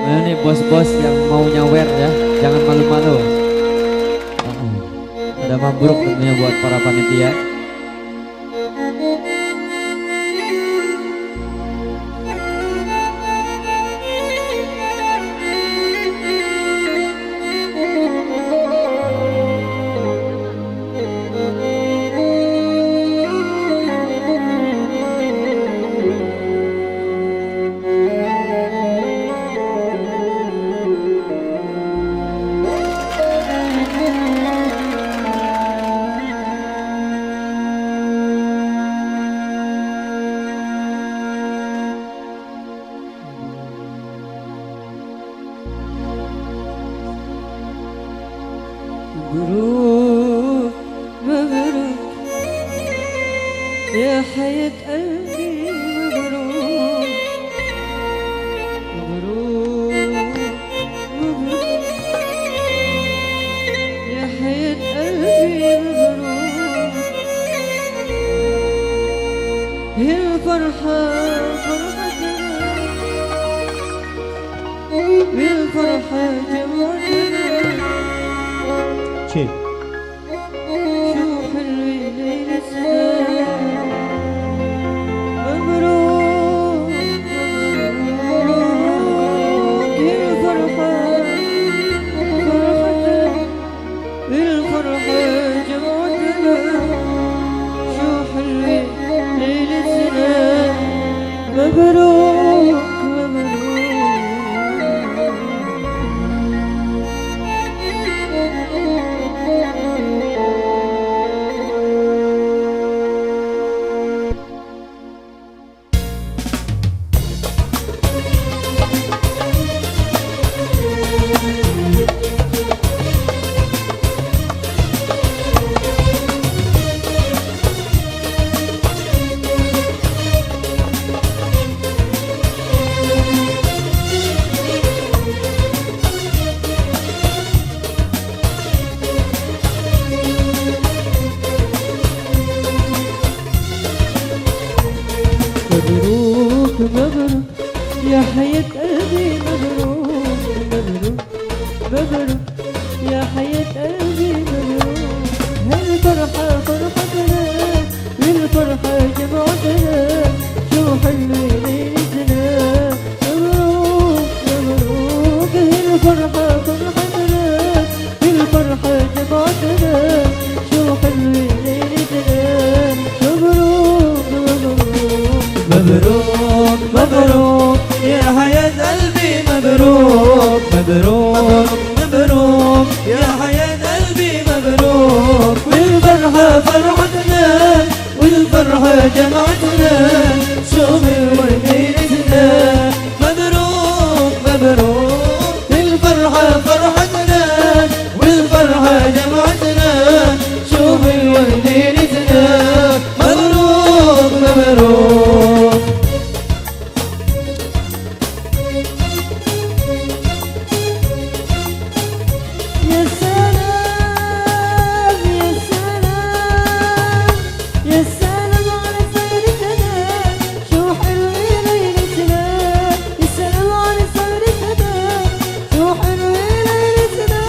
Ini bos-bos yang mau nyawer ya, jangan malu-malu. Ada mabruk tentunya buat para panitia. مبروك مبروك يا حياة قلبي، مبروك مبروك مبروك يا حياة قلبي، مبروك هي الفرحة فرحتنا، بالفرحة جمعتنا. شيء شو حلوة ليلتنا، مبروك مبروك يا الفرحة فرحتنا، بالفرحة جمعتنا. شو حلوة ليلتنا، مبروك مبروك. مبروك مبروك يا حياة قلبي، مبروك مبروك مبروك يا حياة قلبي، مبروك هالفرحة فرحتنا، بالفرحة جمعتنا. شو حلوة ليلتنا، مبروك مبروك هالفرحة فرحتنا، بالفرحة جمعتنا. شو حلوة ليلتنا، مبروك مبروك مبروك مبروك يا حياة قلبي، مبروك مبروك مبروك يا حياة قلبي، مبروك والفرحة فرحتنا، والفرحة جمعتنا. شوف ليلتنا، مبروك مبروك الفرحة فرحتنا، والفرحة جمعتنا. شوف ليلتنا، مبروك مبروك. يا سلام يا سلام يا سلام على سهرتنا، شو حلوة ليلتنا. يا سلام على سهرتنا، شو حلوة ليلتنا.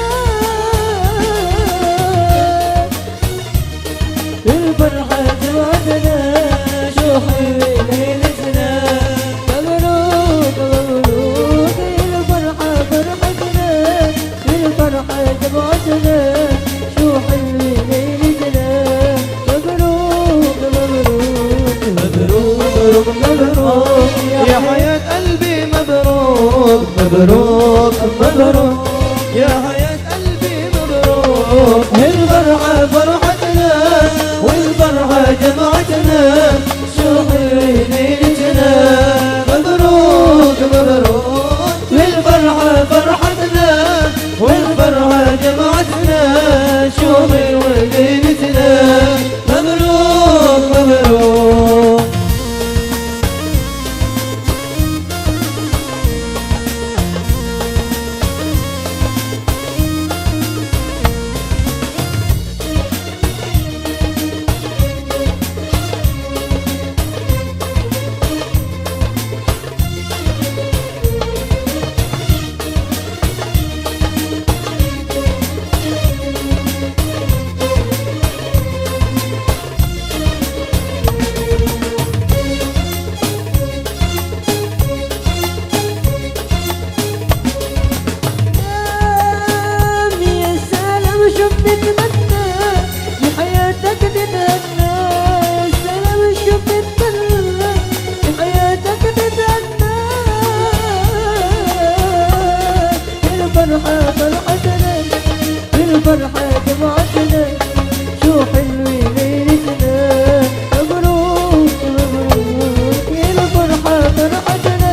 الفرحة جمعتنا، شو حلوة ليلتنا. مبروك مبروك الفرحة فرحتنا، الفرحة جمعتنا. شو حلوة ليلتنا، مبروك مبروك مبروك مبروك يا حياة قلبي، مبروك مبروك مبروك يا حياة قلبي، مبروك الفرحة فرحتنا، والفرحة جمعتنا. شو حلوة ليلتنا، مبروك مبروك الفرحة فرحتنا، والفرحة جمعتنا. شو حلوة ليلتنا، مبروك مبروك. بالفرحة فرحتنا بالفرحة جمعتنا شو حلوة ليلتنا مبروك مبروك يا الفرحة فرحتنا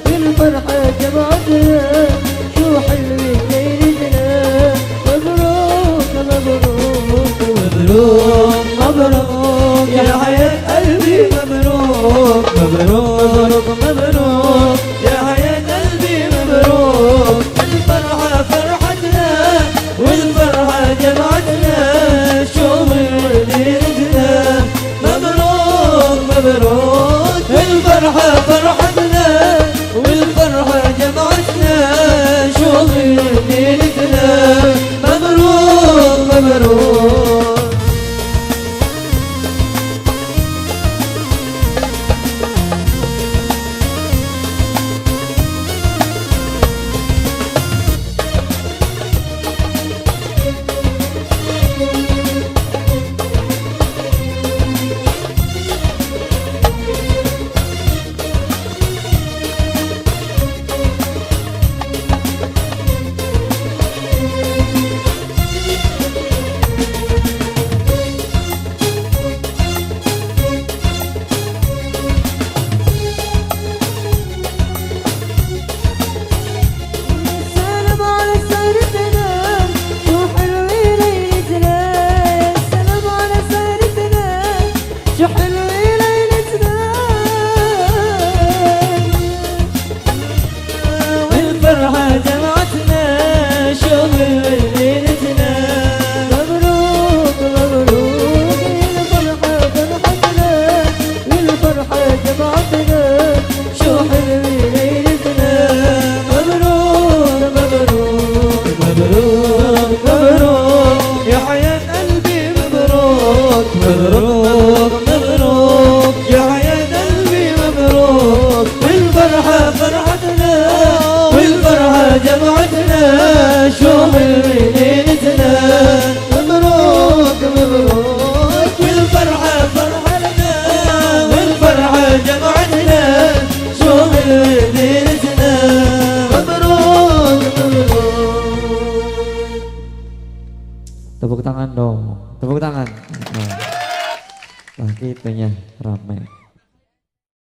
بالفرحة جمعتنا شو حلوة ليلتنا مبروك مبروك مبروك مبروك يا حياة قلبي مبروك مبروك مبروك يا حياة قلبي مبروك الفرحة فرحتنا والفرحة جمعتنا شو ليلتنا مبروك مبروك الفرحة فرحتنا والفرحة جمعتنا شو ليلتنا مبروك مبروك السلام على سهرتنا شو حلوة ليلتنا السلام على سهرتنا شو حلوة ليلتنا والفرحة جمعتنا شغل ليلتنا مبروك مبروك الفرحة فرحتنا والفرحة جمعتنا شو حلوة ليلتنا مبروك مبروك مبروك مبروك يا حياة قلبي مبروك مبروك مبروك يا حياة قلبي مبروك والفرحة فرحتنا والفرحة جمعتنا شوق ليلتنا مبروك مبروك والفرحة فرحتنا والفرحة جمعتنا شوق ليلتنا مبروك مبروك Tepuk tangan dong, tepuk tangan. Nah, gitunya rame.